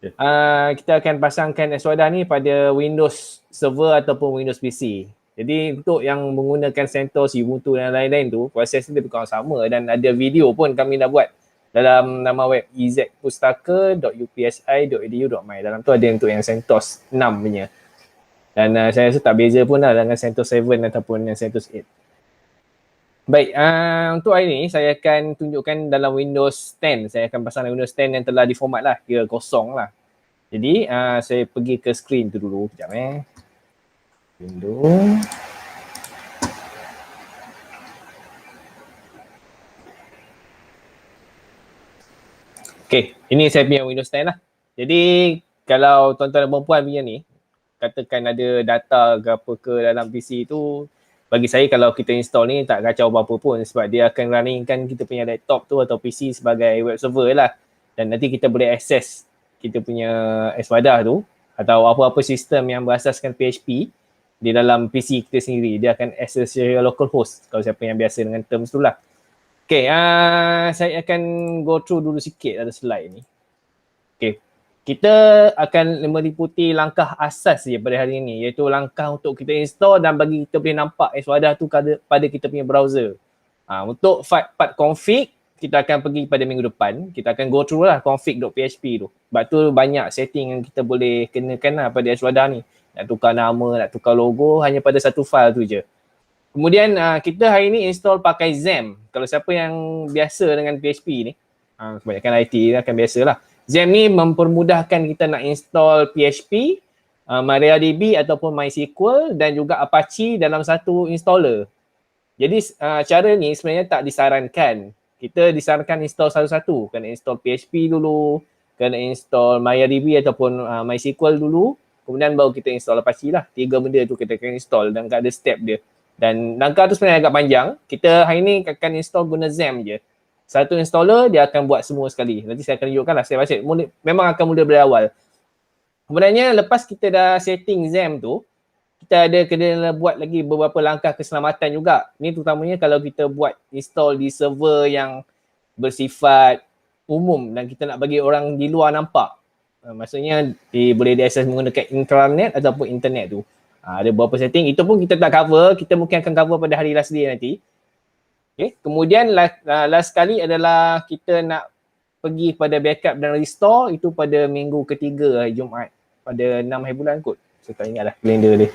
Kita akan pasangkan Eswada ni pada Windows Server ataupun Windows PC. Jadi untuk yang menggunakan CentOS, Ubuntu dan lain-lain tu, proses ni lebih kurang sama dan ada video pun kami dah buat dalam nama web ezpustaka.upsi.edu.my. Dalam tu ada untuk yang CentOS 6 punya. Dan saya rasa tak beza pun lah dengan CentOS 7 ataupun yang CentOS 8. Baik, untuk hari ni saya akan tunjukkan dalam Windows 10. Saya akan pasang Windows 10 yang telah diformat lah, kira kosong lah. Jadi saya pergi ke screen tu dulu, sekejap Windows. Okay, ini saya punya Windows 10 lah. Jadi kalau tuan-tuan dan perempuan punya ni, katakan ada data ke apa ke dalam PC tu, bagi saya kalau kita install ni tak kacau apa-apa pun sebab dia akan runningkan kita punya laptop tu atau PC sebagai web server lah. Dan nanti kita boleh access kita punya Eswada tu atau apa-apa sistem yang berasaskan PHP di dalam PC kita sendiri. Dia akan access secara localhost kalau siapa yang biasa dengan terms tu lah. Okay, saya akan go through dulu sikit ada slide ni. Okay, kita akan meliputi langkah asas je pada hari ini, iaitu langkah untuk kita install dan bagi kita boleh nampak Eswada tu pada kita punya browser. Untuk part config, kita akan pergi pada minggu depan. Kita akan go through lah config.php tu. Sebab tu banyak setting yang kita boleh kenakan lah pada Eswada ni. Nak tukar nama, nak tukar logo hanya pada satu file tu je. Kemudian kita hari ni install pakai XAMPP. Kalau siapa yang biasa dengan PHP ni, kebanyakan IT akan biasalah. XAMPP ni mempermudahkan kita nak install PHP, MariaDB ataupun MySQL dan juga Apache dalam satu installer. Jadi cara ni sebenarnya tak disarankan. Kita disarankan install satu-satu. Kena install PHP dulu, kena install MariaDB ataupun MySQL dulu, kemudian baru kita install Apache lah. 3 benda tu kita akan install dan ada step dia. Dan langkah tu sebenarnya agak panjang. Kita hari ni akan install guna XAMPP je. Satu installer dia akan buat semua sekali. Nanti saya akan tunjukkan lah step by step. Memang akan mula dari awal. Kemudiannya lepas kita dah setting XAMPP tu, kita ada kena buat lagi beberapa langkah keselamatan juga. Ni terutamanya kalau kita buat install di server yang bersifat umum dan kita nak bagi orang di luar nampak. Maksudnya boleh diakses menggunakan intranet ataupun internet tu. Ada beberapa setting, itu pun kita tak cover, kita mungkin akan cover pada hari last day nanti. Okay. Kemudian last kali adalah kita nak pergi pada backup dan restore, itu pada minggu ketiga hari Jumaat, pada 6 hari bulan kot. Saya tak ingat lah kalender dia.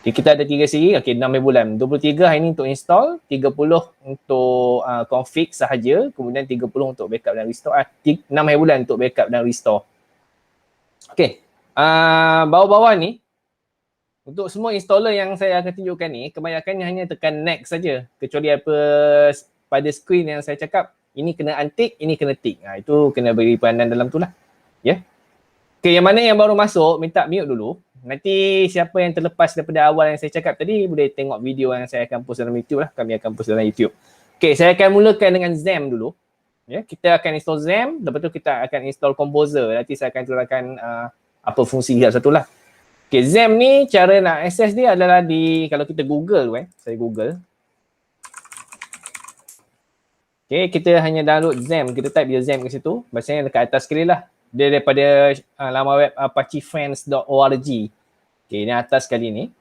Okay, kita ada 3 siri, okay 6 hari bulan. 23 hari ni untuk install, 30 untuk config sahaja, kemudian 30 untuk backup dan restore. 6 hari bulan untuk backup dan restore. Okay, bawah-bawah ni, untuk semua installer yang saya akan tunjukkan ni, kebanyakannya hanya tekan next saja. Kecuali apa pada screen yang saya cakap, ini kena untick, ini kena tick. Itu kena beri peranan dalam tu lah. Ya. Okay, yang mana yang baru masuk, minta mute dulu. Nanti siapa yang terlepas daripada awal yang saya cakap tadi, boleh tengok video yang saya akan post dalam YouTube lah. Kami akan post dalam YouTube. Okay, saya akan mulakan dengan XAMPP dulu. Ya, kita akan install XAMPP, lepas tu kita akan install Composer. Nanti saya akan terangkan apa fungsi dia satu lah. Okay, XAMPP ni cara nak access dia adalah di, kalau kita Google saya Google. Okay, kita hanya download XAMPP, kita type je XAMPP ke situ, bacanya dekat atas sekali lah. Dia daripada laman web apachefriends.org. Okay, ni atas sekali ni.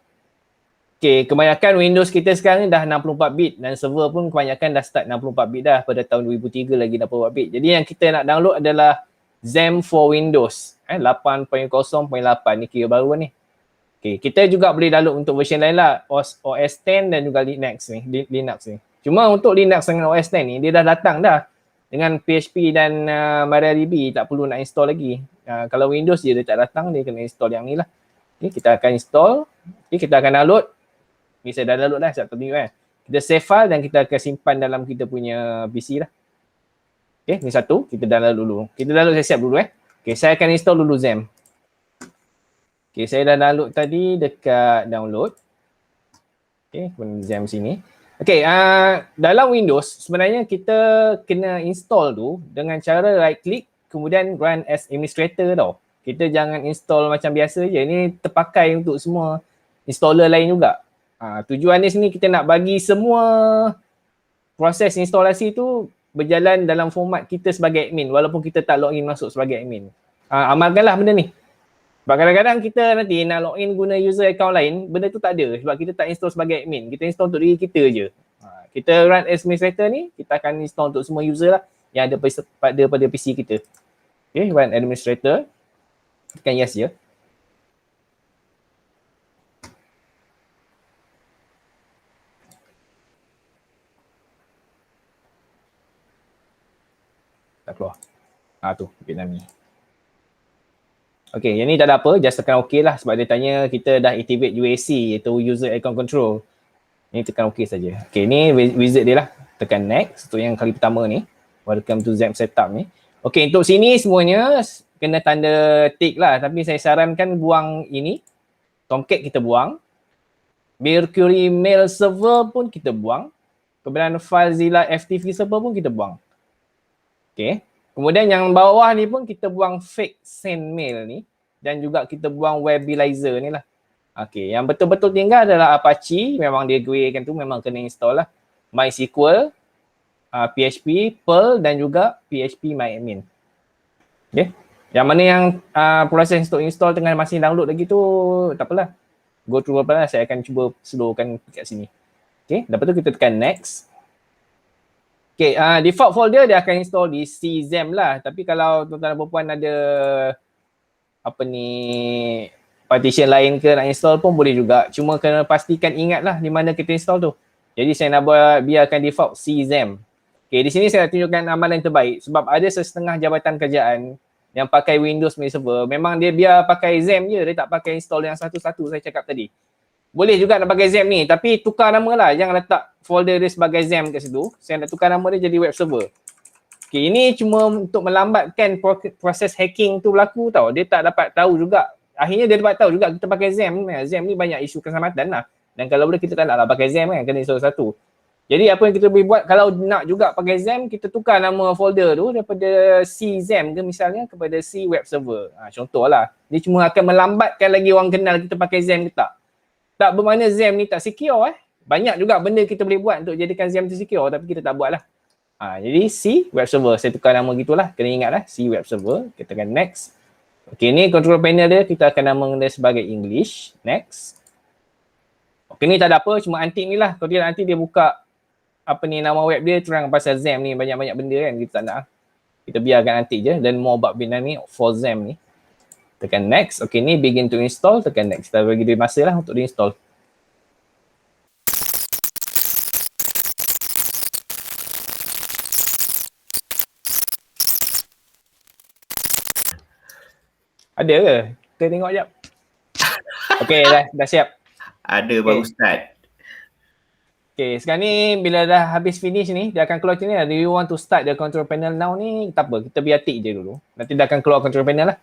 Okay, kebanyakan Windows kita sekarang ni dah 64 bit dan server pun kebanyakan dah start 64 bit dah, pada tahun 2003 lagi 64 bit. Jadi yang kita nak download adalah XAMPP for Windows 8.0.8 ni kira baru ni. Okay, kita juga boleh download untuk version lain lah, OS 10 dan juga Linux ni. Cuma untuk Linux dengan OS 10 ni, dia dah datang dah. Dengan PHP dan MariaDB, tak perlu nak install lagi. Kalau Windows dia tak datang, dia kena install yang ni lah. Okay, kita akan install. Okay, kita akan download. Ni saya dah download dah, saya tunjuk Kita save file dan kita akan simpan dalam kita punya PC lah. Okay, ni satu. Kita download dulu. Kita download siap-siap dulu Okay, saya akan install dulu XAMPP. Okay, saya dah download tadi dekat download. Okay, kemudian XAMPP sini. Okay, dalam Windows sebenarnya kita kena install tu dengan cara right click kemudian run as administrator tau. Kita jangan install macam biasa je. Ini terpakai untuk semua installer lain juga. Tujuan di sini kita nak bagi semua proses instalasi tu berjalan dalam format kita sebagai admin walaupun kita tak login masuk sebagai admin. amalkanlah benda ni. Sebab kadang-kadang kita nanti nak login guna user account lain, benda tu tak ada sebab kita tak install sebagai admin. Kita install untuk diri kita je. Kita run administrator ni, kita akan install untuk semua user lah yang ada pada PC kita. Okay, run administrator. Tekan yes je. Tak keluar. Tu, Vietnam ni. Okay, yang ni tak ada apa, just tekan OK lah sebab dia tanya kita dah activate UAC iaitu User Account Control. Ini tekan OK saja. Okay, ni wizard dia lah. Tekan next untuk yang kali pertama ni. Welcome to Xampp Setup ni. Okay, untuk sini semuanya kena tanda tick lah. Tapi saya sarankan buang ini. Tomcat kita buang. Mercury Mail Server pun kita buang. Kemudian FileZilla FTP Server pun kita buang. Okay. Kemudian yang bawah ni pun kita buang fake send mail ni dan juga kita buang Webilizer ni lah. Okay, yang betul-betul tinggal adalah Apache, memang dia greykan tu memang kena install lah. MySQL, PHP, Perl dan juga PHP MyAdmin. Okay, yang mana yang proses untuk install tengah masih download lagi tu tak apalah. Go through apa lah, saya akan cuba slowkan kat sini. Okay, lepas tu kita tekan next. Okay, default folder dia akan install di CXAMPP lah. Tapi kalau tuan-tuan dan puan ada apa ni partition lain ke nak install pun boleh juga. Cuma kena pastikan ingat lah di mana kita install tu. Jadi saya nak biarkan default CXAMPP. Okay, di sini saya nak tunjukkan amalan terbaik sebab ada setengah jabatan kerjaan yang pakai Windows punya server. Memang dia biar pakai XAMPP je, dia tak pakai install yang satu-satu saya cakap tadi. Boleh juga nak pakai XAMPP ni, tapi tukar nama lah. Jangan letak folder dia sebagai XAMPP kat situ. Saya nak tukar nama dia jadi web server. Okay, ini cuma untuk melambatkan proses hacking tu berlaku tau. Dia tak dapat tahu juga. Akhirnya dia dapat tahu juga kita pakai XAMPP. XAMPP ni banyak isu keselamatan lah. Dan kalau boleh kita tak naklah pakai XAMPP kan, kena install satu. Jadi apa yang kita boleh buat kalau nak juga pakai XAMPP, kita tukar nama folder tu daripada C XAMPP ke misalnya kepada C web server. Contohlah. Dia cuma akan melambatkan lagi orang kenal kita pakai XAMPP ke tak. Tak bermakna XAMPP ni tak secure Banyak juga benda kita boleh buat untuk jadikan XAMPP tu secure tapi kita tak buat lah. Jadi C web server, saya tukar nama gitulah. Kena ingat lah C web server. Kita tekan next. Okay, ni control panel dia, kita akan nama dia sebagai English. Next. Okay, ni tak ada apa, cuma antik ni lah. Kalau dia nanti dia buka apa ni nama web dia terang pasal XAMPP ni banyak-banyak benda kan, kita tak nak. Kita biarkan antik je dan more about benda ni for XAMPP ni. Tekan next. Okay, ni begin to install. Tekan next. Kita bagi dia masa lah untuk di-install. Ada ke? Kita tengok sekejap. Okay, dah siap. Ada baru start. Okay, sekarang ni bila dah habis finish ni, dia akan keluar macam ni lah. Do you want to start the control panel now ni? Tak apa, kita biar tick je dulu. Nanti dia akan keluar control panel lah.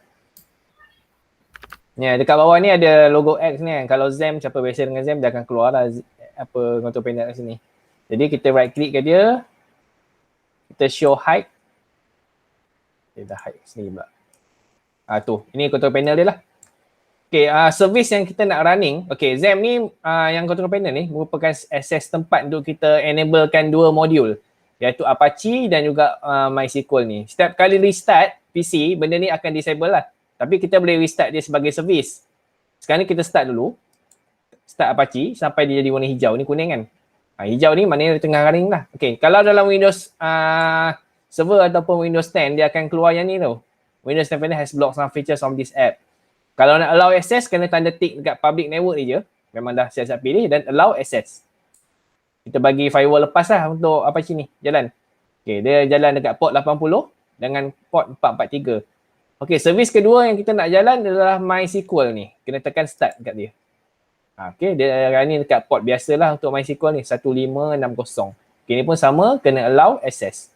Ya, dekat bawah ni ada logo X ni kan. Kalau XAMPP, siapa biasa dengan XAMPP, dia akan keluar lah apa control panel kat sini. Jadi kita right click ke dia. Kita show hide. Dia dah hide sini pula. Tu, ini control panel dia lah. Okay, service yang kita nak running. Okay, XAMPP ni yang control panel ni merupakan access tempat untuk kita enablekan dua modul. Iaitu Apache dan juga MySQL ni. Setiap kali restart PC, benda ni akan disable lah. Tapi kita boleh restart dia sebagai service. Sekarang ni kita start dulu. Start Apache sampai dia jadi warna hijau. Ni kuning kan. Hijau ni maknanya dia tengah running lah. Okay, kalau dalam Windows Server ataupun Windows 10, dia akan keluar yang ni tu. Windows 10 has blocked some features of this app. Kalau nak allow access, kena tanda tick dekat public network ni je. Memang dah siap-siap pilih dan allow access. Kita bagi firewall lepas lah untuk Apache ni. Jalan. Okay, dia jalan dekat port 80 dengan port 443. Okay, servis kedua yang kita nak jalan adalah MySQL ni. Kena tekan start dekat dia. Okay, dia running dekat port biasalah untuk MySQL ni, 1560. Okay, ni pun sama, kena allow access.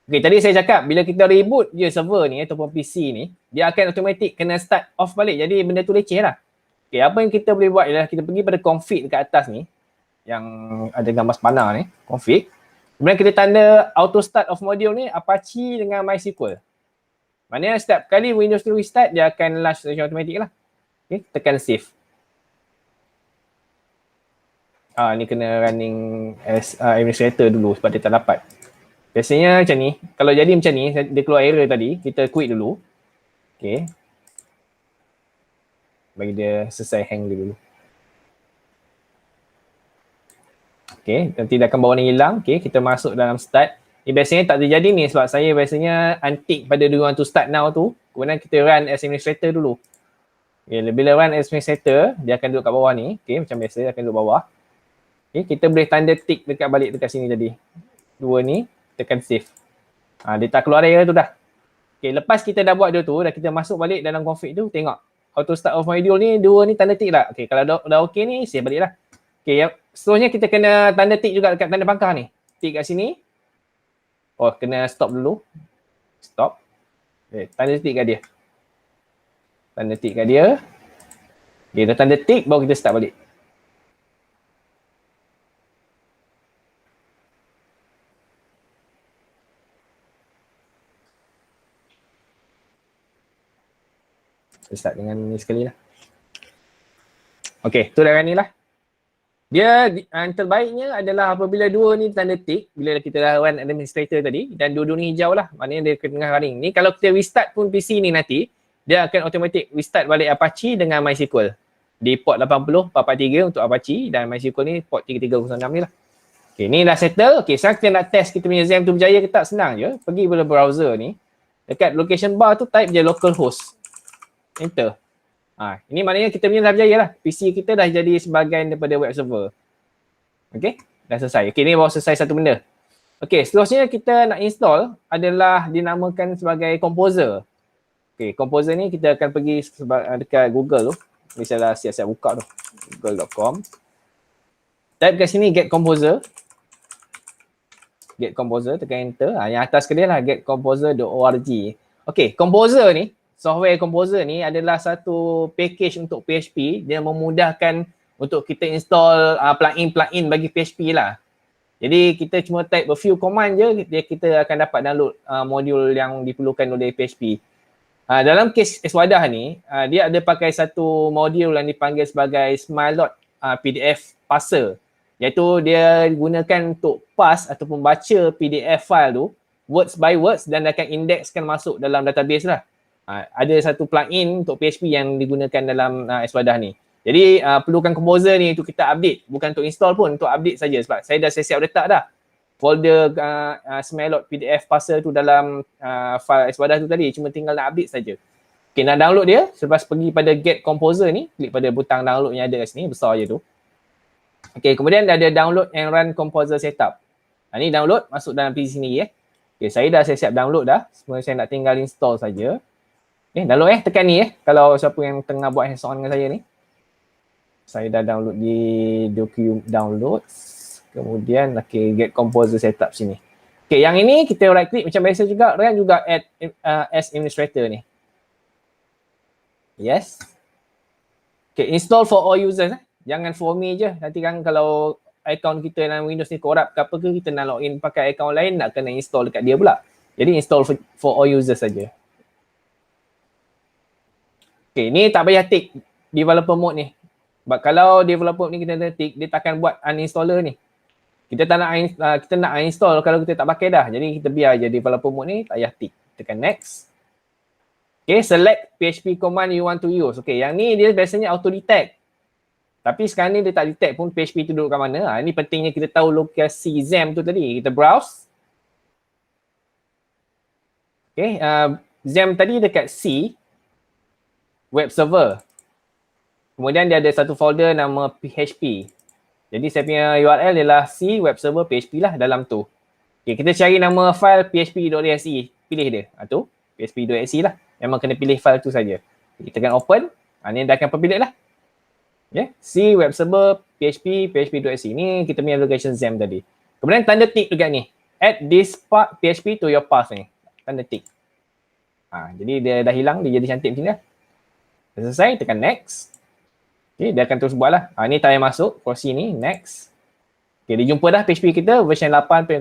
Okay, tadi saya cakap bila kita reboot je server ni ataupun PC ni, dia akan automatic kena start off balik. Jadi benda tu leceh lah. Okay, apa yang kita boleh buat ialah kita pergi pada config dekat atas ni, yang ada gambar spanner ni, config. Kemudian kita tanda auto start of module ni, Apache dengan MySQL. Maknanya setiap kali Windows tu restart, dia akan launch secara automatik lah. Okay, tekan save. Ni kena running as administrator dulu sebab dia tak dapat. Biasanya macam ni. Kalau jadi macam ni, dia keluar error tadi, kita quit dulu. Okay. Bagi dia selesai hang dia dulu. Okay, nanti dia akan bawa ni hilang. Okay, kita masuk dalam start. Ni biasanya tak terjadi ni sebab saya biasanya untick pada do you want to start now tu. Kemudian kita run as administrator dulu. Okay, bila run as administrator, dia akan duduk kat bawah ni. Okay, macam biasa dia akan duduk bawah. Okay, kita boleh tanda tick dekat balik dekat sini tadi. Dua ni, tekan save. Dia tak keluar error tu dah. Okay, lepas kita dah buat dia tu, dah kita masuk balik dalam config tu, tengok. Auto start of module ni, dua ni tanda tick tak? Okay, kalau dah okay ni, save balik lah. Okay, seterusnya kita kena tanda tick juga dekat tanda pangkah ni. Tick kat sini. Oh, kena stop dulu. Stop. Okay, tanda tick kat dia. Tanda tick kat dia. Okay, dah tanda tick, baru kita start balik. Kita start dengan ni sekali lah. Okay, tu dah ni lah. Dia yang terbaiknya adalah apabila dua ni tanda tick, bila kita dah run administrator tadi dan dua-dua ni hijau lah, maknanya dia tengah running. Ni kalau kita restart pun PC ni nanti, dia akan automatic restart balik Apache dengan MySQL. Di port 80, 443 untuk Apache dan MySQL ni port 3306 ni lah. Okay, ni dah settle. Okay, sekarang kita nak test kita punya XAMPP tu berjaya ke tak, senang je. Pergi pada browser ni, dekat location bar tu type je localhost. Enter. Ini maknanya kita punya dah berjaya lah. PC kita dah jadi sebahagian daripada web server. Okay, dah selesai. Okay, ni baru selesai satu benda. Okay, seterusnya kita nak install adalah dinamakan sebagai Composer. Okay, Composer ni kita akan pergi dekat Google tu. Misalnya siap-siap buka tu. Google.com. Type kat sini get Composer. Get Composer, tekan enter. Yang atas sekali lah getcomposer.org. Okay, Composer ni, software Composer ni adalah satu package untuk PHP. Dia memudahkan untuk kita install plugin-plugin bagi PHP lah. Jadi kita cuma type a few command je, kita akan dapat download modul yang diperlukan oleh PHP. Dalam kes Eswadah ni, dia ada pakai satu modul yang dipanggil sebagai Smilot PDF Parser. Iaitu dia gunakan untuk pass ataupun baca PDF file tu words by words dan akan indexkan masuk dalam database lah. Ada satu plugin untuk PHP yang digunakan dalam Eswadah ni. Jadi perlukan Composer ni untuk kita update, bukan untuk install pun, untuk update saja sebab saya dah siap letak dah folder Smilot PDF Parser tu dalam file Eswadah tu tadi, cuma tinggal nak update saja. Okay, nak download dia, selepas pergi pada Get Composer ni, klik pada butang download yang ada kat sini, besar je tu. Okay, kemudian ada download and run Composer setup. Ni download, masuk dalam PC sendiri Okay, saya dah siap download dah, semua saya nak tinggal install saja. Download tekan ni kalau siapa yang tengah buat hands-on dengan saya ni. Saya dah download di downloads. Kemudian get Composer setup sini. Okay, yang ini kita right click macam biasa juga, run juga add as administrator ni. Yes. Okay, install for all users. Jangan for me je. Nanti kan kalau account kita dalam Windows ni corrupt ke apa ke, kita nak login pakai account lain, nak kena install dekat dia pula. Jadi install for all users saja. Okay, ni tak payah tick developer mode ni. Sebab kalau developer ni kita tick, dia takkan buat uninstaller ni. Kita nak uninstall kalau kita tak pakai dah. Jadi kita biar je developer mode ni, tak payah tick. Tekan next. Okay, select PHP command you want to use. Okay, yang ni dia biasanya auto detect. Tapi sekarang ni dia tak detect pun PHP tu duduk kat mana. Ini pentingnya kita tahu lokasi XAMPP tu tadi. Kita browse. Okay, XAMPP tadi dekat C, web server. Kemudian dia ada satu folder nama PHP. Jadi saya punya URL ialah C web server PHP lah dalam tu. Okay, kita cari nama file php.exe. Pilih dia. Tu, php.exe lah. Memang kena pilih file tu saja. Kita tekan open. Ni dah akan terpilih lah. Okay. C web server PHP, php.exe. Ni kita punya location XAMPP tadi. Kemudian tanda tick dekat ni. Add this part PHP to your path ni. Tanda tick. Jadi dia dah hilang. Dia jadi cantik macam ni lah. Dah selesai. Tekan next. Okay, dia akan terus buat lah. Ni tak payah masuk. Proceed ni. Next. Okay, dia jumpa dah PHP kita version 8.0.8.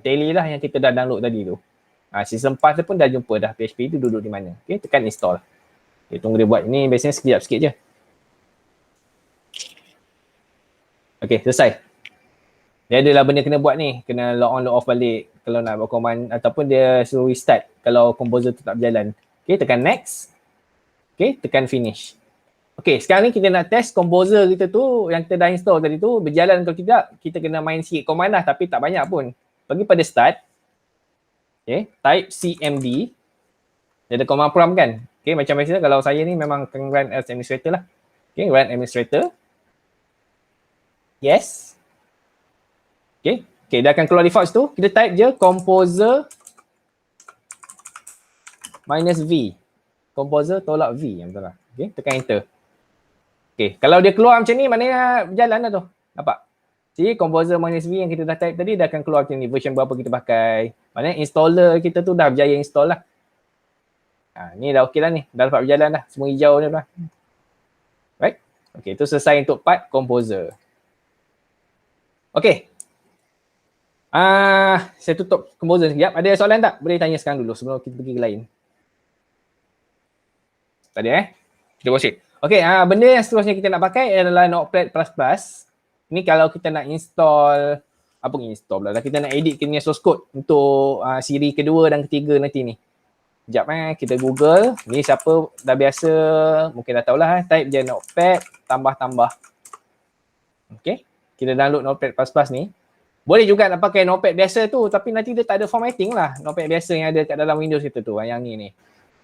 Tally lah yang kita dah download tadi tu. Season 4 tu pun dah jumpa dah PHP tu duduk di mana. Okay, tekan install. Okay, tunggu dia buat. Ni biasanya sekejap sikit je. Okay, selesai. Dia adalah benda kena buat ni, kena log on log off balik kalau nak buat command ataupun dia suruh restart kalau composer tu tak berjalan. Okay, tekan next. Okay, tekan finish. Okay, sekarang ni kita nak test composer kita tu yang kita dah install tadi tu berjalan atau tidak. Kita kena main sikit command lah tapi tak banyak pun. Pergi pada start. Okay, type cmd. Dia ada command prompt kan. Okay, macam biasa kalau saya ni memang akan run as administrator lah. Okay, run administrator. Yes. Okay, dia akan keluar default tu. Kita type je composer -v. Composer tolak v yang betul lah. Okay, tekan enter. Okay, kalau dia keluar macam ni maknanya berjalan lah tu. Nampak? Jadi composer -v yang kita dah type tadi dia akan keluar macam ni. Version berapa kita pakai. Maknanya installer kita tu dah berjaya install lah. Ni dah okey lah ni. Dah dapat berjalan dah. Semua hijau ni lah. Right? Okay, tu selesai untuk part composer. Okay. Saya tutup composer sekejap. Ada soalan tak? Boleh tanya sekarang dulu sebelum kita pergi ke lain. Tak ada Kita proceed. Okay, benda yang seterusnya kita nak pakai adalah Notepad++. Ini kalau kita nak install, install pula. Kita nak edit kita punya source code untuk siri kedua dan ketiga nanti ni. Sekejap kita Google. Ni siapa dah biasa, mungkin dah tahulah. Type je Notepad, tambah-tambah. Okay, kita download Notepad++ ni. Boleh juga nak pakai Notepad biasa tu, tapi nanti dia tak ada formatting lah. Notepad biasa yang ada kat dalam Windows kita tu, yang ni.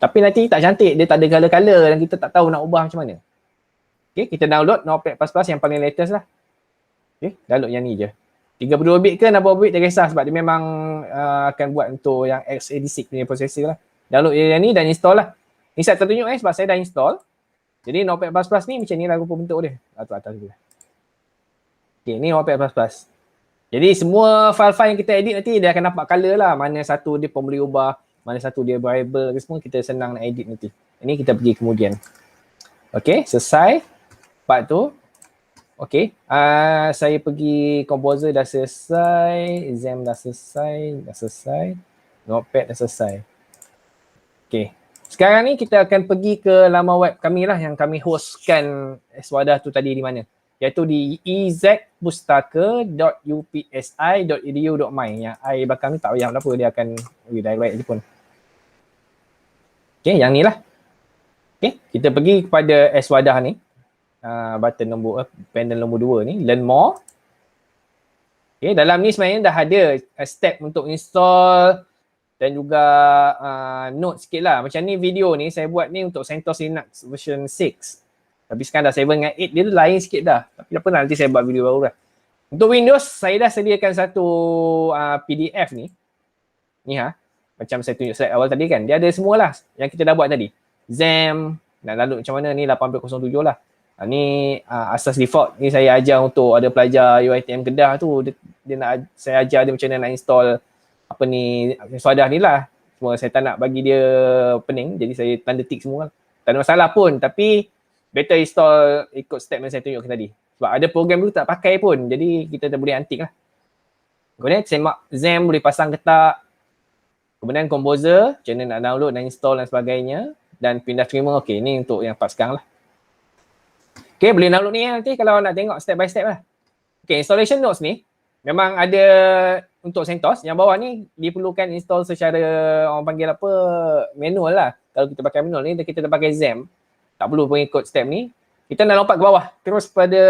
Tapi nanti tak cantik, dia tak ada color-color dan kita tak tahu nak ubah macam mana. Okay, kita download Notepad++ yang paling latest lah. Okay, download yang ni je. 32 bit ke 64 bit, tak kisah sebab dia memang akan buat untuk yang x86 punya processor lah. Download yang ni dan install lah. Ni saya tertunjuk sebab saya dah install. Jadi Notepad++ ni macam ni lah rupa bentuk dia. Atas dulu. Okay, ni Notepad++. Jadi semua file-file yang kita edit nanti dia akan nampak color lah. Mana satu dia pun boleh ubah, mana satu dia variable ke semua kita senang nak edit nanti. Ini kita pergi kemudian. Okay, selesai part tu. Okay, saya pergi composer dah selesai, Xampp dah selesai, Notepad dah selesai. Okay, sekarang ni kita akan pergi ke laman web kami lah yang kami hostkan Eswadah tu tadi di mana. Iaitu di ezpustaka.upsi.edu.my. Yang I belakang ni tak payah apa, dia akan redirect je pun. Okay, yang ni lah. Okay, kita pergi kepada Eswadah ni. Button nombor, panel nombor 2 ni, learn more. Okay, dalam ni sebenarnya dah ada step untuk install dan juga note sikit lah. Macam ni video ni saya buat ni untuk CentOS Linux version 6. Tapi sekarang dah 7 dengan 8 dia lain sikit dah. Tapi tak apa, nanti saya buat video baru lah. Untuk Windows, saya dah sediakan satu PDF ni. Ni macam saya tunjuk slide awal tadi kan. Dia ada semualah yang kita dah buat tadi. Xampp, nak download macam mana ni 8.07 lah. Ni asas default. Ni saya ajar untuk ada pelajar UiTM Kedah tu. Dia nak, saya ajar dia macam mana nak install apa ni, Eswadah ni lah. Semua saya tak nak bagi dia pening. Jadi saya tanda tick semua lah. Tak ada masalah pun. Tapi better install ikut step yang saya tunjukkan tadi. Sebab ada program dulu tak pakai pun. Jadi kita tak boleh antik lah. Kemudian semak Xampp boleh pasang ke tak. Kemudian composer, macam mana nak download dan install dan sebagainya. Dan pindah terima, okay, ni untuk yang part sekarang lah. Okay, boleh download ni nanti kalau nak tengok step by step lah. Okay, installation notes ni memang ada untuk CentOS. Yang bawah ni diperlukan install secara orang panggil apa, manual lah. Kalau kita pakai manual ni, kita dah pakai Xampp. Tak perlu pengikut step ni. Kita nak lompat ke bawah. Terus pada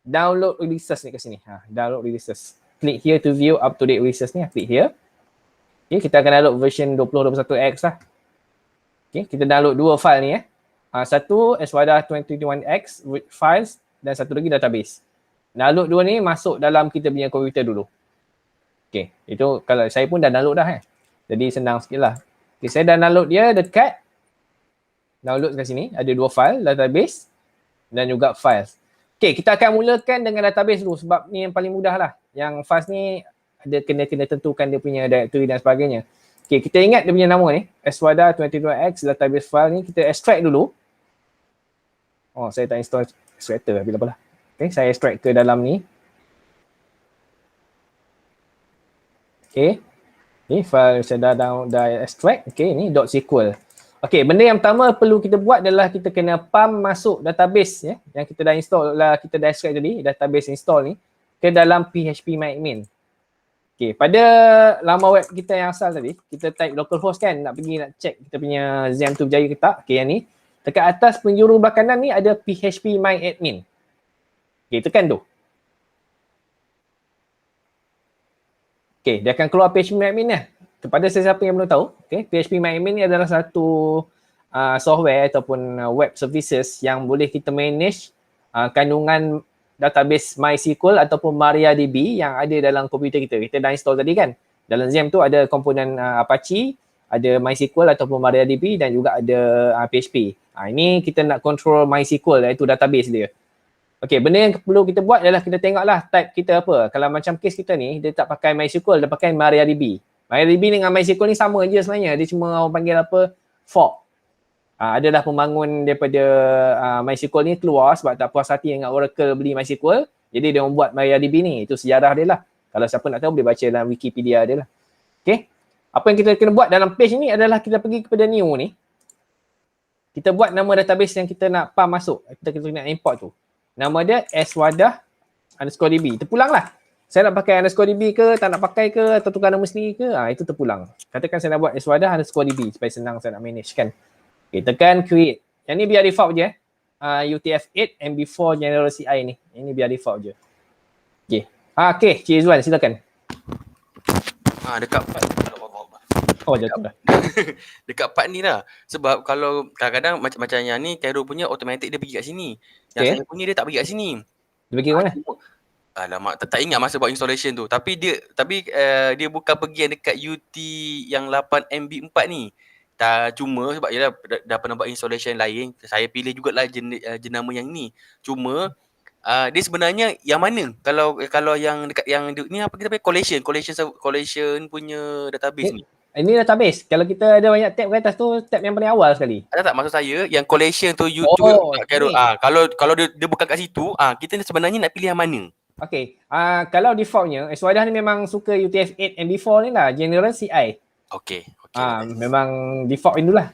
download releases ni ke sini. Download releases. Click here to view up to date releases ni. Click here. Okay, kita akan download version 2021X lah. Okay, kita download dua file ni satu Eswadah 2021X with files dan satu lagi database. Download dua ni masuk dalam kita punya komputer dulu. Okay, itu kalau saya pun dah download dah Jadi senang sikit lah. Okay, saya dah download dia dekat download kat sini. Ada dua file, database dan juga files. Okay, kita akan mulakan dengan database dulu sebab ni yang paling mudah lah. Yang files ni ada kena tentukan dia punya directory dan sebagainya. Okay, kita ingat dia punya nama ni. Eswadah 22X database file ni kita extract dulu. Oh, saya tak install extractor. Bila-bila. Okay, saya extract ke dalam ni. Okay. Ni file saya dah extract. Okay, ni .sql. Okay, benda yang pertama perlu kita buat adalah kita kena pump masuk database yang kita dah install lah, kita dah extract tadi, database install ni ke dalam phpMyAdmin. Okay, pada laman web kita yang asal tadi, kita type localhost kan, nak pergi nak check kita punya XAMPP tu berjaya ke tak. Okay, yang ni. Dekat atas penjuru belah kanan ni ada phpMyAdmin. Okay, tekan tu. Okay, dia akan keluar phpMyAdmin ni. Kepada sesiapa yang belum tahu, okay, phpMyAdmin ni adalah satu software ataupun web services yang boleh kita manage kandungan database MySQL ataupun MariaDB yang ada dalam komputer kita. Kita dah install tadi kan. Dalam XAMPP tu ada komponen Apache, ada MySQL ataupun MariaDB dan juga ada PHP. Ini kita nak control MySQL iaitu database dia. Okay, benda yang perlu kita buat adalah kita tengoklah type kita apa. Kalau macam case kita ni, dia tak pakai MySQL, dia pakai MariaDB. MariaDB dengan MySQL ni sama je sebenarnya. Dia cuma orang panggil apa? Fork. Adalah pembangun daripada MySQL ni keluar sebab tak puas hati dengan Oracle beli MySQL. Jadi dia membuat MariaDB ni. Itu sejarah dia lah. Kalau siapa nak tahu boleh baca dalam Wikipedia dia lah. Okay. Apa yang kita kena buat dalam page ni adalah kita pergi kepada new ni. Kita buat nama database yang kita nak pump masuk. Kita nak import tu. Nama dia swadah_db. Terpulang lah. Saya nak pakai _db ke, tak nak pakai ke, atau tukar nama sendiri ke, itu terpulang. Katakan saya nak buat swadah_db supaya senang saya nak manage kan. Okay, tekan create. Yang ni biar default je. UTF-8 MB4 General CI ni. Ini biar default je. Okay. Okay, Cik Izzuan silakan. Dekat Oh, jatuh dah. dekat part ni lah. Sebab kalau kadang-kadang macam yang ni, Cairo punya automatic dia pergi kat sini. Yang saya punya dia tak pergi kat sini. Dia pergi mana? Alamak, tak ingat masa buat installation tu. Tapi dia bukan pergi yang dekat UT yang 8 MB4 ni. Cuma sebab yelah dah pernah buat installation lain, saya pilih jugalah jenama yang ni. Cuma dia sebenarnya yang mana? Kalau yang dekat yang ni apa kita panggil collation punya database ni. Ini database. Kalau kita ada banyak tab kat atas tu, tab yang paling awal sekali. Tak maksud saya yang collation tu YouTube Cairo. Kalau dia bukan kat situ, kita sebenarnya nak pilih yang mana? Okay. Kalau defaultnya, Swadah ni memang suka UTF-8 MB4 ni lah, General CI. Okay. Memang default itulah.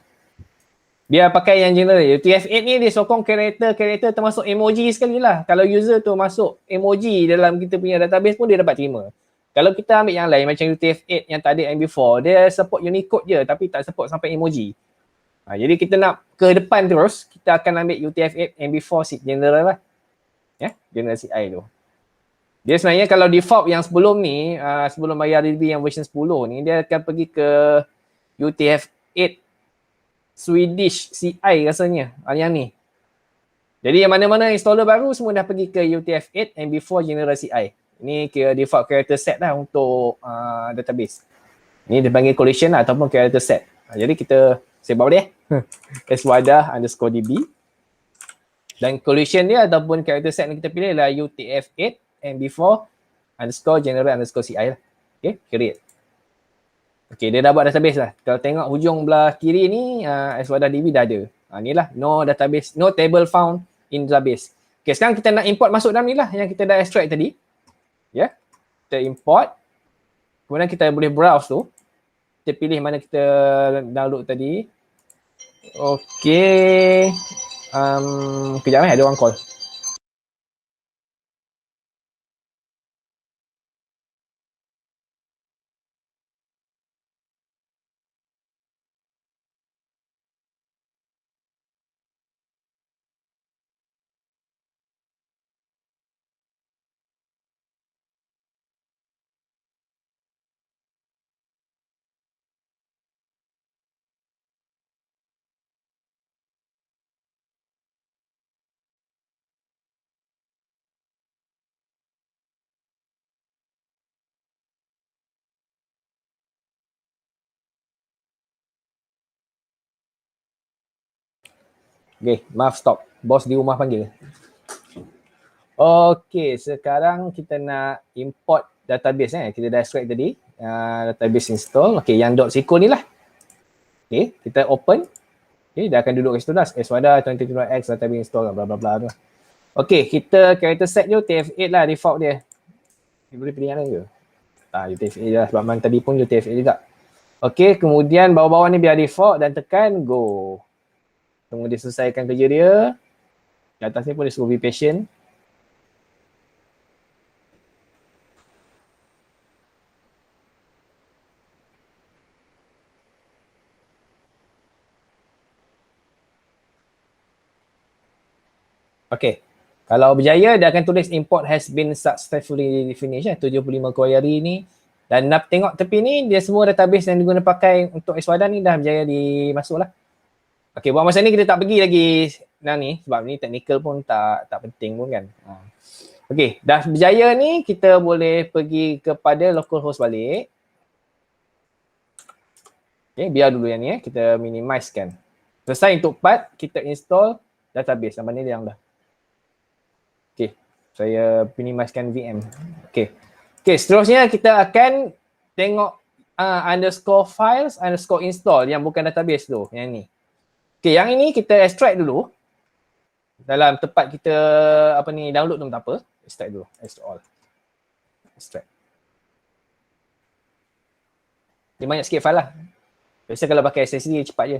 Dia pakai yang general. UTF-8 ni dia sokong karakter termasuk emoji sekali lah. Kalau user tu masuk emoji dalam kita punya database pun dia dapat terima. Kalau kita ambil yang lain macam UTF-8 yang tak ada MB4, dia support Unicode je tapi tak support sampai emoji. Jadi kita nak ke depan terus, kita akan ambil UTF-8 MB4 general lah. General CI tu. Dia sebenarnya kalau default yang sebelum ni, sebelum MariaDB yang version 10 ni, dia akan pergi ke UTF-8 Swedish CI rasanya, yang ni. Jadi yang mana-mana installer baru semua dah pergi ke UTF-8 MB4 General CI. Ini kira default character set lah untuk database. Ini dipanggil collection lah ataupun character set. Jadi saya bawa dia. swadah_db. Dan collection dia ataupun character set yang kita pilih adalah UTF-8 MB4_General_CI lah. Okay, create. Okay, dia dah buat database lah. Kalau tengok hujung belah kiri ni, swadah_db dah ada. Ni lah, no table found in database. Okay, sekarang kita nak import masuk dalam ni lah yang kita dah extract tadi. Kita import. Kemudian kita boleh browse tu. Kita pilih mana kita download tadi. Okay. Kejap ada orang call. Okay, maaf stop. Bos di rumah panggil. Okay, sekarang kita nak import database kita dah extract tadi. Database install. Okay, yang .sql ni lah. Okay, kita open. Okay, dah akan duduk kat situ dah. Swadah 22x database install bla bla bla. Okay, kita character set je UTF-8 lah default dia. Dia boleh pilih yang lain ke? UTF-8 je lah sebab man tadi pun UTF-8 juga. Okay, kemudian bawah-bawah ni biar default dan tekan go. Tunggu dia selesaikan kerja dia. Di atas ni pun dia suruh be patient. Okay. Kalau berjaya, dia akan tulis import has been successfully finished 75 query ni. Dan nak tengok tepi ni, dia semua database yang diguna pakai untuk Eswada ni dah berjaya dimasuk lah. Okay, buat masa ni kita tak pergi lagi ni sebab ni technical pun tak penting pun kan. Okay, dah berjaya ni kita boleh pergi kepada localhost balik. Okay, biar dulu yang ni kita minimizekan. Selesai untuk part, kita install database. Nama ni dia yang dah. Okay, saya minimizekan VM. Okay. Okay, seterusnya kita akan tengok underscore files underscore install yang bukan database tu, yang ni. Okay, yang ini kita extract dulu. Dalam tempat kita download tu tak apa. Extract dulu, extract all. Extract. Dia banyak sikit file lah. Biasa kalau pakai SSD cepat je.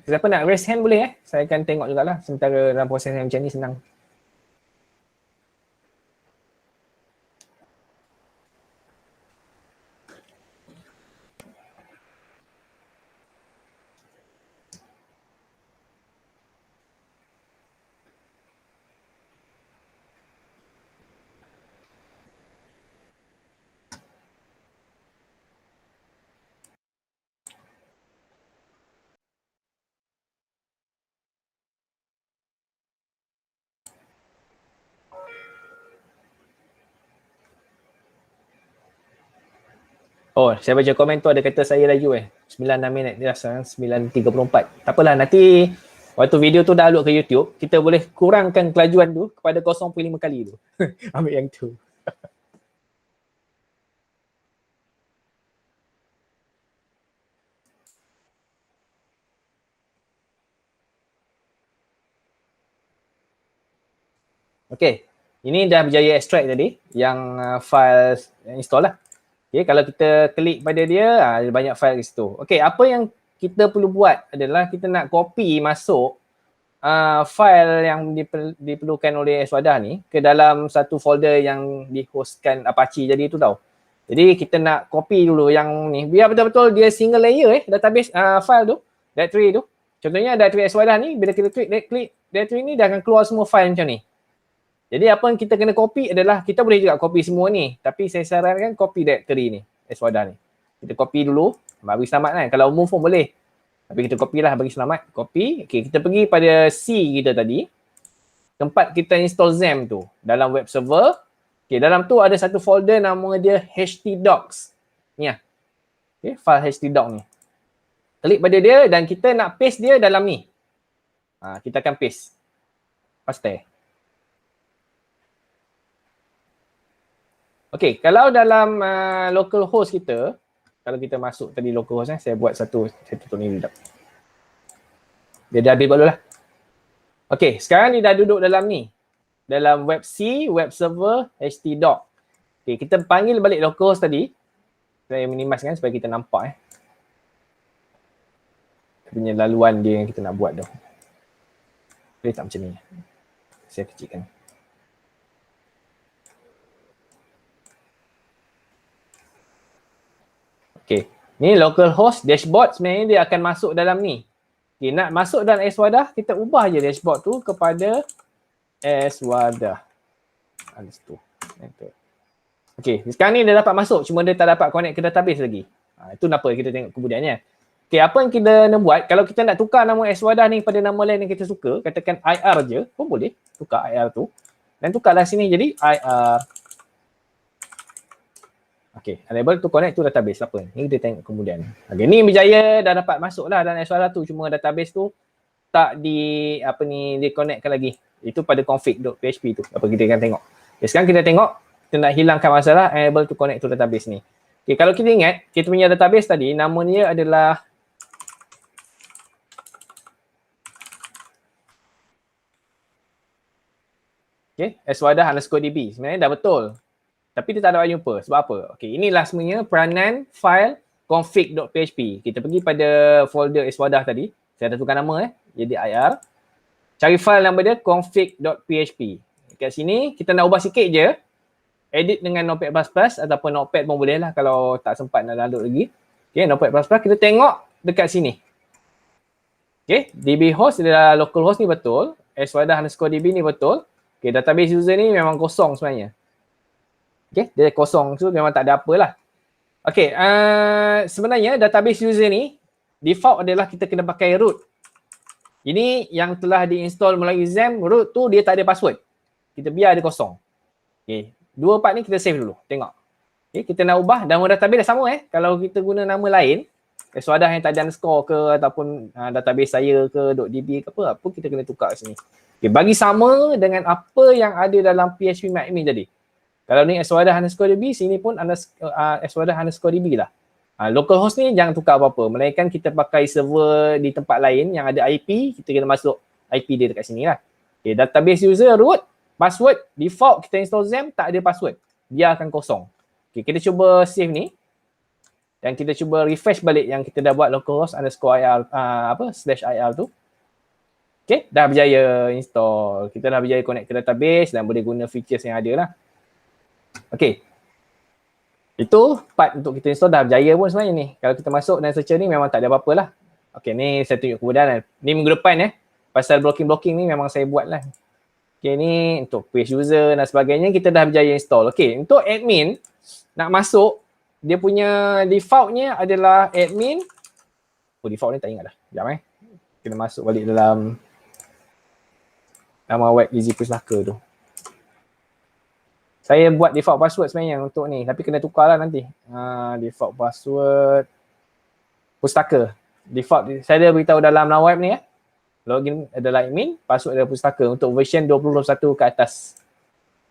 Siapa nak raise hand boleh Saya akan tengok jugalah sementara dalam proses yang macam ni senang. Oh, saya baca komen tu ada kata saya laju 9 minit dia sekarang 9.34. Tak apalah, nanti waktu video tu dah upload ke YouTube, kita boleh kurangkan kelajuan tu kepada 0.5 kali tu. Ambil yang tu. Okay, ini dah berjaya extract tadi yang file install lah. Okay, kalau kita klik pada dia, ada banyak file di situ. Okay, apa yang kita perlu buat adalah kita nak copy masuk file yang diperlukan oleh Eswada ni ke dalam satu folder yang dihostkan Apache jadi tu tau. Jadi kita nak copy dulu yang ni, biar betul-betul dia single layer database file tu, directory tu. Contohnya directory Eswada ni, bila kita klik directory ni, dia akan keluar semua file macam ni. Jadi apa yang kita kena copy adalah, kita boleh juga copy semua ni, tapi saya sarankan copy directory ni, Eswada ni. Kita copy dulu, bagi selamat kan. Kalau move pun boleh. Tapi kita copy lah bagi selamat. Copy. Okay, kita pergi pada C kita tadi. Tempat kita install XAMPP tu. Dalam web server. Okay, dalam tu ada satu folder nama dia htdocs. Ni lah. Okay, file htdoc ni. Klik pada dia dan kita nak paste dia dalam ni. Kita akan paste. Paste. Okay, kalau dalam localhost kita, kalau kita masuk tadi localhost saya buat saya tutup ni dulu. Dia dah habis dulu lah. Okay, sekarang ni dah duduk dalam ni. Dalam web C, web server, htdoc. Okay, kita panggil balik localhost tadi. Saya minimize kan supaya kita nampak punya laluan dia yang kita nak buat tu. Boleh tak macam ni? Saya kecilkan. Okay, ni localhost dashboard sebenarnya dia akan masuk dalam ni. Okay, nak masuk dalam Eswada, kita ubah je dashboard tu kepada Eswada. Ada situ. Okay, sekarang ni dia dapat masuk, cuma dia tak dapat connect ke database lagi. Itu kenapa kita tengok kemudiannya. Okay, apa yang kita nak buat, kalau kita nak tukar nama Eswada ni pada nama lain yang kita suka, katakan IR je, pun boleh tukar IR tu. Dan tukarlah sini jadi IR. Okay, enable to connect to database apa ni kita tengok kemudian. Okay, ni berjaya dah dapat masuk lah dalam Eswada tu, cuma database tu tak di-connectkan lagi. Itu pada config.php tu. Apa kita akan tengok. Okay, sekarang kita tengok, kita nak hilangkan masalah enable to connect to database ni. Okay, kalau kita ingat, kita punya database tadi nama dia adalah Eswada_db. Sebenarnya dah betul. Tapi dia tak dapat jumpa. Sebab apa? Okay, inilah semuanya peranan file config.php. Kita pergi pada folder Eswada tadi. Saya dah tukar nama jadi IR. Cari file nama dia config.php. Kat sini kita nak ubah sikit je. Edit dengan Notepad++ ataupun Notepad pun boleh lah kalau tak sempat nak download lagi. Okay, Notepad++. Kita tengok dekat sini. Okay, DB host adalah local host ni betul. /DB ni betul. Okay, database user ni memang kosong sebenarnya. Okay, dia kosong tu memang tak ada apa lah. Okay, sebenarnya database user ni default adalah kita kena pakai root. Ini yang telah diinstall melalui XAMPP, root tu dia tak ada password. Kita biar dia kosong. Okay, dua part ni kita save dulu, tengok. Okay, kita nak ubah nama database dah sama Kalau kita guna nama lain, Swadah yang tak ada underscore ke ataupun database saya ke .db ke apa kita kena tukar kat sini. Okay, bagi sama dengan apa yang ada dalam PHP MyAdmin tadi. Kalau ni /DB, sini pun /DB lah. Localhost ni jangan tukar apa-apa. Melainkan kita pakai server di tempat lain yang ada IP, kita kena masuk IP dia dekat sini lah. Okay, database user root, password, default kita install XAMPP, tak ada password. Dia akan kosong. Okay, kita cuba save ni. Dan kita cuba refresh balik yang kita dah buat localhost _ir /ir tu. Okay, dah berjaya install. Kita dah berjaya connect ke database dan boleh guna features yang ada lah. Okay. Itu part untuk kita install dah berjaya pun sebenarnya ni. Kalau kita masuk dan searcher ni memang tak ada apa-apa lah. Okay, ni saya tunjuk kemudahan. Ni minggu depan pasal blocking ni memang saya buat lah. Okay, ni untuk page user dan sebagainya kita dah berjaya install. Okay, untuk admin nak masuk, dia punya defaultnya adalah admin. Default ni tak ingat dah. Sekejap kena masuk balik dalam nama web Easy Pustaka tu. Saya buat default password sebenarnya untuk ni, tapi kena tukar lah nanti. Default password Pustaka. Default saya dah beritahu dalam nama web ni Login adalah admin, password adalah Pustaka untuk version 2021 ke atas.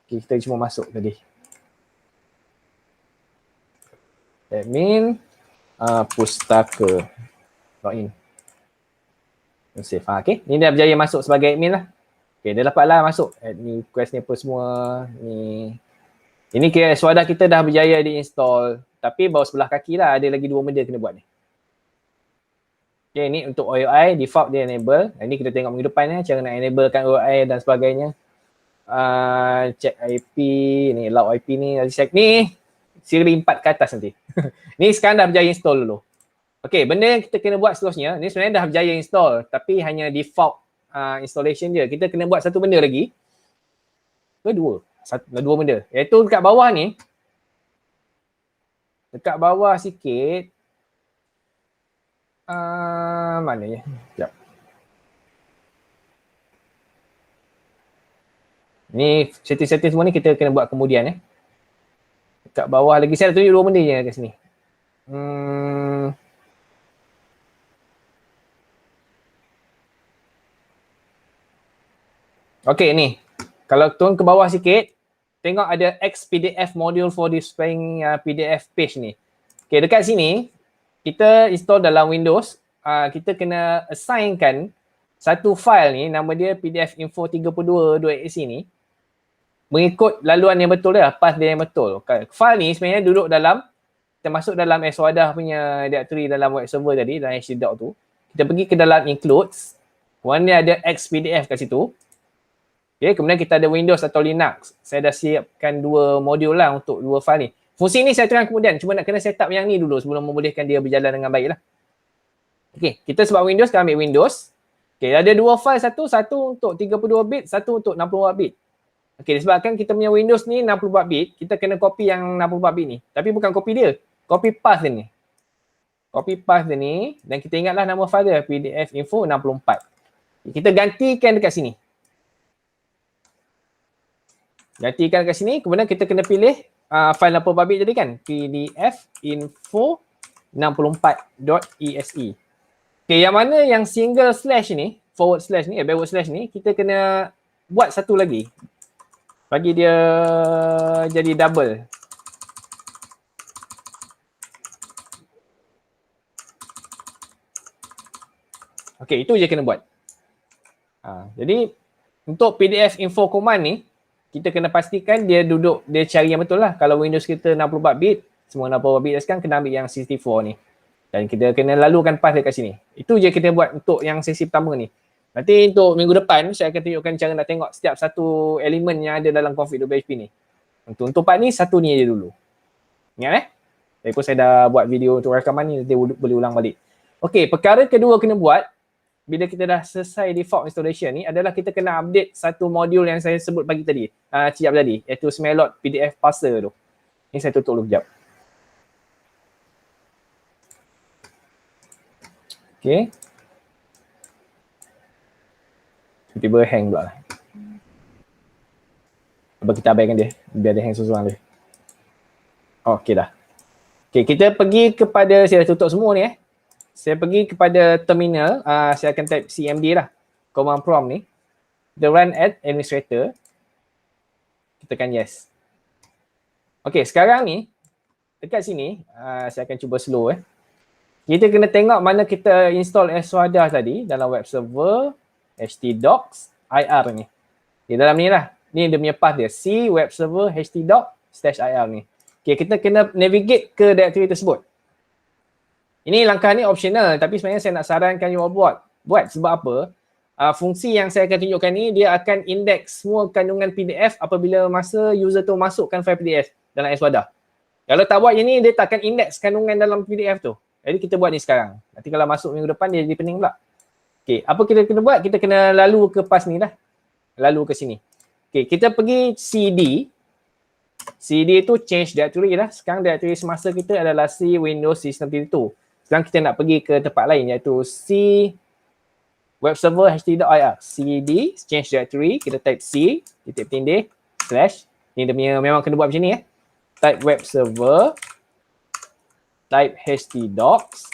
Okay, kita cuma masuk tadi. Admin Pustaka login. Save. Okay, ni dah berjaya masuk sebagai admin lah. Okay, dia dapatlah masuk admin request ni apa semua ni. Ini kira Swadah kita dah berjaya diinstall, tapi bawah sebelah kaki lah ada lagi 2 benda kena buat ni. Okay, ni untuk OUI default dia enable. Ini kita tengok minggu depan cara nak enablekan OUI dan sebagainya. Check IP ni, allow IP ni, check ni siri 4 ke atas nanti. Ni sekarang dah berjaya install dulu. Okay, benda yang kita kena buat seterusnya, ni sebenarnya dah berjaya install tapi hanya default installation je. Kita kena buat satu benda lagi. Dua benda. Iaitu dekat bawah ni. Dekat bawah sikit. Mana ya? Sekejap. Ni setting-setting semua ni kita kena buat kemudian Dekat bawah lagi saya dah tunjuk 2 benda je kat sini. Okay, ni. Kalau turun ke bawah sikit, tengok ada XPDF module for displaying PDF page ni. Okay, dekat sini, kita install dalam Windows, kita kena assignkan satu file ni, nama dia PDF info 32.exe ni, mengikut laluan yang betul dia, path dia yang betul. File ni sebenarnya duduk dalam, kita masuk dalam Swadah punya directory dalam web server tadi, dalam htdoc tu. Kita pergi ke dalam includes, kemudian ada XPDF kat situ. Okay, kemudian kita ada Windows atau Linux. Saya dah siapkan 2 modul lah untuk 2 file ni. Fungsi ni saya terang kemudian, cuma nak kena set up yang ni dulu sebelum membolehkan dia berjalan dengan baik lah. Okay, kita sebab Windows, kita ambil Windows. Okay, ada 2 file, satu untuk 32 bit, satu untuk 64 bit. Okay, disebabkan kita punya Windows ni 64 bit, kita kena copy yang 64 bit ni. Tapi bukan copy dia, copy path dia ni. Copy path dia ni, dan kita ingatlah nama file dia, PDF info 64. Kita gantikan dekat sini. Gantikan dekat sini, kemudian kita kena pilih file 64 bit tadi kan, PDF info 64.exe. Okay, yang mana yang single slash ni, forward slash ni, backward slash ni, kita kena buat satu lagi. Bagi dia jadi double. Okay, itu je kena buat. Jadi, untuk PDF info command ni, kita kena pastikan dia duduk, dia cari yang betul lah. Kalau Windows kita 64 bit, semua 64 bit sekarang kena ambil yang 64 ni. Dan kita kena lalukan path dekat sini. Itu je kita buat untuk yang sesi pertama ni. Nanti untuk minggu depan, saya akan tunjukkan cara nak tengok setiap satu elemen yang ada dalam config.php ni. Untuk part ni, satu ni je dulu. Ingat Lagipun saya dah buat video untuk rakaman ni, nanti boleh ulang balik. Okey, perkara kedua kena buat bila kita dah selesai default installation ni adalah kita kena update satu modul yang saya sebut pagi tadi, sekejap tadi, iaitu Smelot PDF parser tu. Ni saya tutup dulu sekejap. Okey. Tiba-tiba hang pula lah. Apa kita abaikan dia, biar dia hang sesuatu dia. Okey dah. Okey, kita pergi kepada, saya dah tutup semua ni Saya pergi kepada terminal, saya akan type CMD lah, command prompt ni. Kita run add administrator. Kita tekan yes. Okey, sekarang ni, dekat sini, saya akan cuba slow Kita kena tengok mana kita install Eswada tadi dalam web server, htdocs, ir ni. Di dalam ni lah. Ni dia punya path dia. C web server htdoc/ir ni. Okay, kita kena navigate ke directory tersebut. Ini langkah ni optional tapi sebenarnya saya nak sarankan you all buat sebab apa? Fungsi yang saya akan tunjukkan ni dia akan index semua kandungan PDF apabila masa user tu masukkan file PDF dalam Eswada. Kalau tak buat ini dia tak akan index kandungan dalam PDF tu. Jadi kita buat ni sekarang. Nanti kalau masuk minggu depan dia jadi pening pula. Okay, apa kita kena buat? Kita kena lalu ke pas ni dah. Lalu ke sini. Okay, kita pergi CD. CD tu change directory lah. Sekarang directory semasa kita adalah C Windows System 32. Sekarang kita nak pergi ke tempat lain iaitu C web server ht.ir. CD change directory. Kita type C titik tindih slash. Ni dia punya memang kena buat macam ni Type web server. Type htdocs.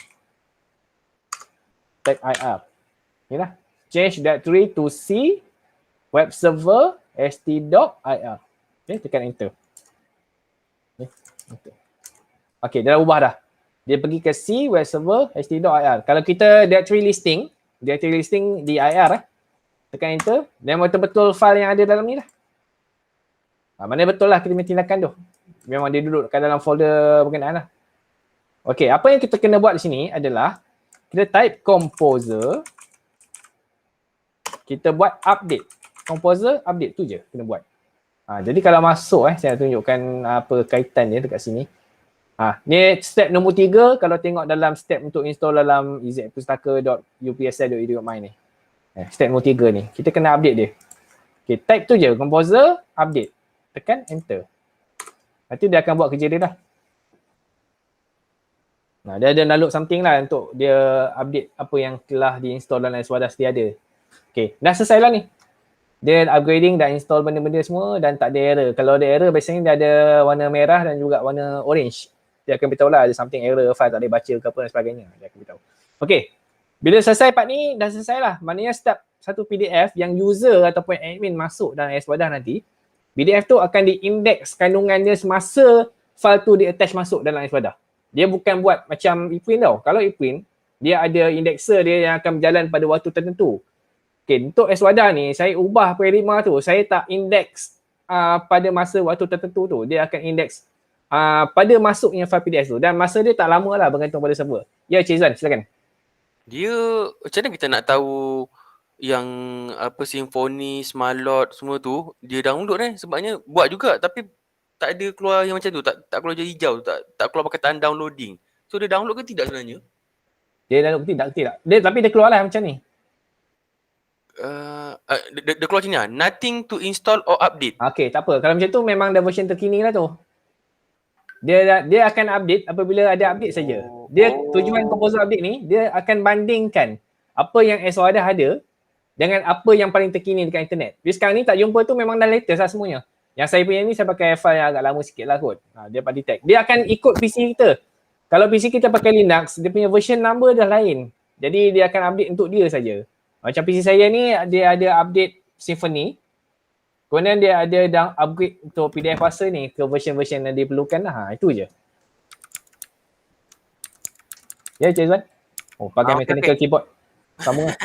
Type ir. Ni lah. Change directory to C web server ht.ir. Okay, tekan enter. Okay, dia dah ubah dah. Dia pergi ke C web server ht.ir. Kalau kita directory listing di ir tekan enter, dan betul-betul file yang ada dalam ni lah. Mana betul lah kita punya tindakan tu. Memang dia duduk kat dalam folder berkenaan lah. Okay, apa yang kita kena buat di sini adalah kita type composer, kita buat update. Composer update tu je kena buat. Jadi kalau masuk saya tunjukkan apa kaitan dia dekat sini. Ni step nombor 3 kalau tengok dalam step untuk install dalam ezpustaka.upsl.edu.my ni. Step nombor 3 ni. Kita kena update dia. Okay, type tu je composer update. Tekan enter. Nanti dia akan buat kerja dia dah. Dia ada download something lah untuk dia update apa yang telah diinstall dalam Eswada sedia ada. Okay, dah selesai lah ni. Dia upgrading, dah install benda-benda semua dan tak ada error. Kalau ada error biasanya dia ada warna merah dan juga warna orange. Dia akan beritahu lah ada something error, file tak boleh baca ke apa dan sebagainya. Dia akan beritahu. Okay, bila selesai part ni, dah selesai lah. Maknanya setiap satu PDF yang user ataupun admin masuk dalam Eswada nanti, PDF tu akan diindex kandungan dia semasa file tu di-attach masuk dalam Eswada. Dia bukan buat macam ePrint tau. Kalau ePrint, dia ada indexer dia yang akan berjalan pada waktu tertentu. Okay, untuk Eswada ni, saya ubah paradigma tu. Saya tak index pada masa waktu tertentu tu. Dia akan index pada masuknya file PDF tu. Dan masa dia tak lama lah bergantung pada server. Ya, Cik Izwan, silakan. Dia, macam mana kita nak tahu yang apa Symfony, Smalot semua tu, dia download sebabnya buat juga tapi tak ada keluar yang macam tu, tak keluar jadi hijau, tak keluar perkataan downloading. So dia download ke tidak sebenarnya? Dia download tidak. Tapi dia keluar lah macam ni. Dia keluar macam ni lah. Nothing to install or update. Okay, tak apa. Kalau macam tu memang dah version terkini lah tu. Dia akan update apabila ada update saja. Dia tujuan composer update ni, dia akan bandingkan apa yang Eswada ada dengan apa yang paling terkini dekat internet. Jadi sekarang ni tak jumpa tu memang dah latest lah semuanya. Yang saya punya ni saya pakai file yang agak lama sikit lah kot. Dia dapat detect. Dia akan ikut PC kita. Kalau PC kita pakai Linux, dia punya version number dah lain. Jadi dia akan update untuk dia saja. Macam PC saya ni, dia ada update Symfony. Kemudian dia ada upgrade untuk PDF parser ni ke version-version yang diperlukan lah. Itu je. Ya, Cik Izwan? Pakai mechanical keyboard. Sambung lah.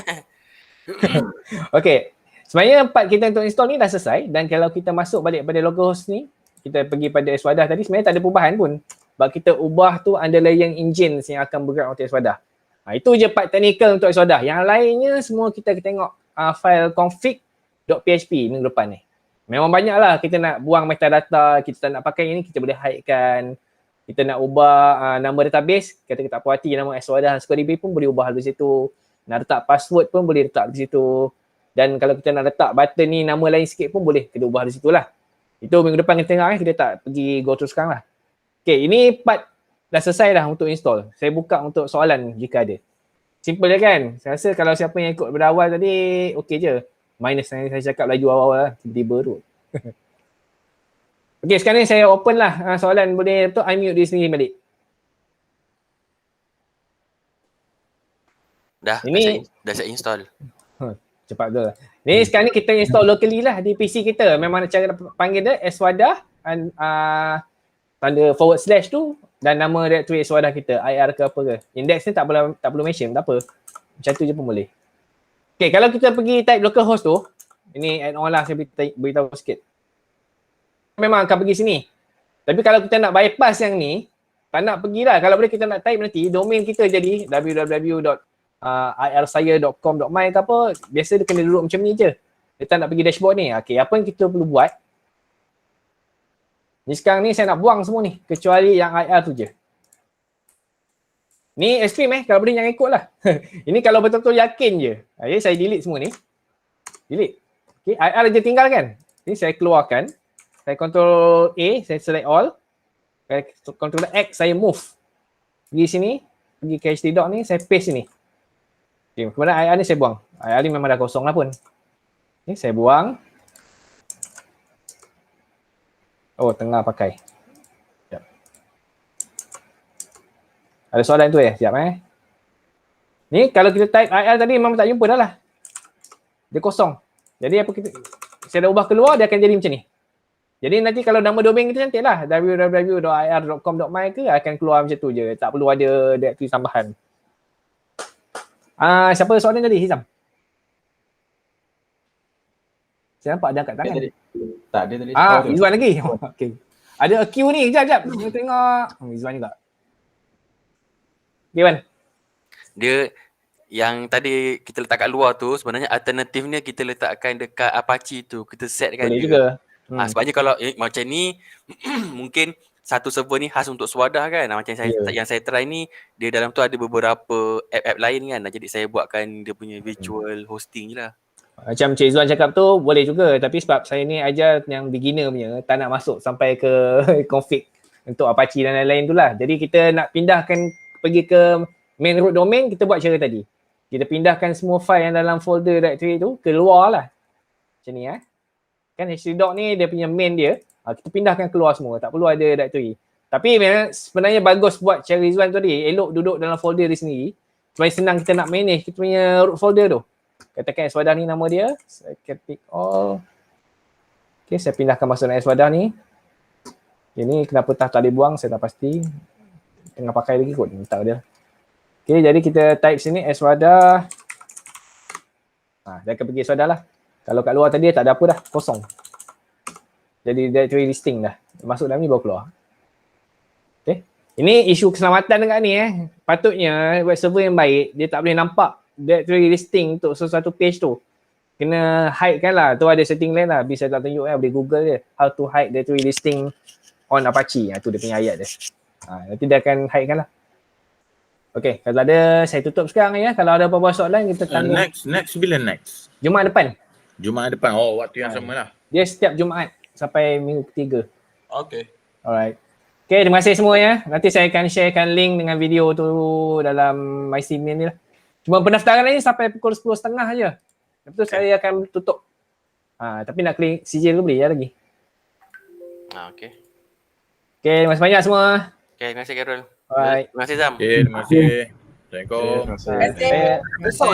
Okay. Sebenarnya part kita untuk install ni dah selesai. Dan kalau kita masuk balik pada localhost ni, kita pergi pada Eswada tadi, sebenarnya tak ada perubahan pun. Sebab kita ubah tu underlying engines yang akan bergerak untuk Eswada. Itu je part technical untuk Eswada. Yang lainnya semua kita tengok file config.php minggu depan ni. Memang banyak lah kita nak buang metadata, kita tak nak pakai ini, kita boleh hidekan. Kita nak ubah nama database, kata kita tak puas hati nama SWADA_DB pun boleh ubah di situ. Nak letak password pun boleh letak di situ. Dan kalau kita nak letak button ni nama lain sikit pun boleh kita ubah di situ lah. Itu minggu depan kita tengok kita tak pergi go through sekarang lah. Okay, ini part dah selesai dah untuk install. Saya buka untuk soalan jika ada. Simple je kan? Saya rasa kalau siapa yang ikut pada awal tadi, okey je. Minus yang saya cakap laju awal-awal lah. Tiba-tiba tu. Okey, sekarang ni saya open lah soalan. Boleh tu unmute diri sendiri balik. Dah siap install. Cepat betul. Ni sekarang ni kita install locally lah di PC kita. Memang cara panggil dia SWADA tanda / tu dan nama directory SWADA kita, IR ke apa ke. Index ni tak perlu mention, tak apa. Macam tu je pun boleh. Okay, kalau kita pergi type localhost tu, ini add on lah, saya beritahu sikit. Memang akan pergi sini. Tapi kalau kita nak bypass yang ni, tak nak pergi lah. Kalau boleh kita nak type nanti, domain kita jadi www.irsaya.com.my ke apa, biasa dia kena duduk macam ni je. Dia tak nak pergi dashboard ni. Okay, apa yang kita perlu buat? Ni sekarang ni saya nak buang semua ni, kecuali yang IR tu je. Ni ekstrim kalau boleh jangan ikut lah. Ini kalau betul-betul yakin je. Okay, saya delete semua ni. Delete. Okay, IR je tinggalkan. Ni saya keluarkan. Saya Ctrl A, saya select all. Ctrl X, saya move. Pergi sini, pergi ke htdoc ni, saya paste sini. Okay, kemudian IR ni saya buang. IR ni memang dah kosong lah pun. Okay, saya buang. Oh, tengah pakai. Siap. Ada soalan tu Siap Ni kalau kita type IR tadi memang tak jumpa dah lah. Dia kosong. Jadi apa saya dah ubah keluar, dia akan jadi macam ni. Jadi nanti kalau nama domain kita cantik lah, www.ir.com.my ke akan keluar macam tu je. Tak perlu ada directory tambahan. Siapa soalan tadi? Hizam? Saya nampak dia angkat tangan. Tak ada tadi. Izwan lagi. Okay. Ada a queue ni. Sekejap. Kita tengok. Izwan juga. Okay, Wan. Dia yang tadi kita letak kat luar tu, sebenarnya alternatifnya kita letakkan dekat Apache tu. Kita setkan boleh juga. Sebabnya kalau macam ni, mungkin satu server ni khas untuk SWADA kan. Macam yang saya try ni, dia dalam tu ada beberapa app-app lain kan. Jadi saya buatkan dia punya virtual hosting je lah. Macam Cik Izwan cakap tu boleh juga, tapi sebab saya ni ajar yang beginner punya, tak nak masuk sampai ke config untuk Apache dan lain-lain tu lah. Jadi kita nak pindahkan pergi ke main root domain, kita buat cara tadi. Kita pindahkan semua file yang dalam folder directory tu keluar lah. Macam ni Kan htdoc ni dia punya main dia, kita pindahkan keluar semua, tak perlu ada directory. Tapi sebenarnya bagus buat cara Izwan tadi, elok duduk dalam folder dia sendiri, supaya senang kita nak manage kita punya root folder tu. Katakan SWADA ni nama dia, saya ketik all. Okay, saya pindahkan masuk dalam SWADA ni. Ini kenapa tak boleh buang, saya tak pasti. Tengah pakai lagi kot, tak dia. Okay, jadi kita type sini SWADA. Dia akan pergi SWADA lah. Kalau kat luar tadi tak ada apa dah, kosong. Jadi directory listing dah. Masuk dalam ni baru keluar. Okay. Ini isu keselamatan dekat ni Patutnya web server yang baik, dia tak boleh nampak directory listing untuk sesuatu page tu. Kena hide kan lah. Tu ada setting lain lah. Bisa tak tunjuk boleh google je. How to hide directory listing on Apache. Tu dia punya ayat dia. Nanti dia akan hide kan lah. Okay, kalau ada saya tutup sekarang Kalau ada apa-apa soalan kita tanya. Next bila next? Jumaat depan. Jumaat depan. Oh, waktu yang sama lah. Dia setiap Jumaat sampai minggu ketiga. Okay. Alright. Okay, terima kasih semua Nanti saya akan sharekan link dengan video tu dalam MySimien ni lah. Cuma pendaftaran ni sampai pukul 10.30 je. Lepas tu saya akan tutup. Tapi nak klik sijil tu boleh lagi. Okay. Okay, terima kasih banyak semua. Okay, terima kasih Carol. Alright. Terima kasih Zam. Okay, terima kasih. Assalamualaikum. Terima kasih.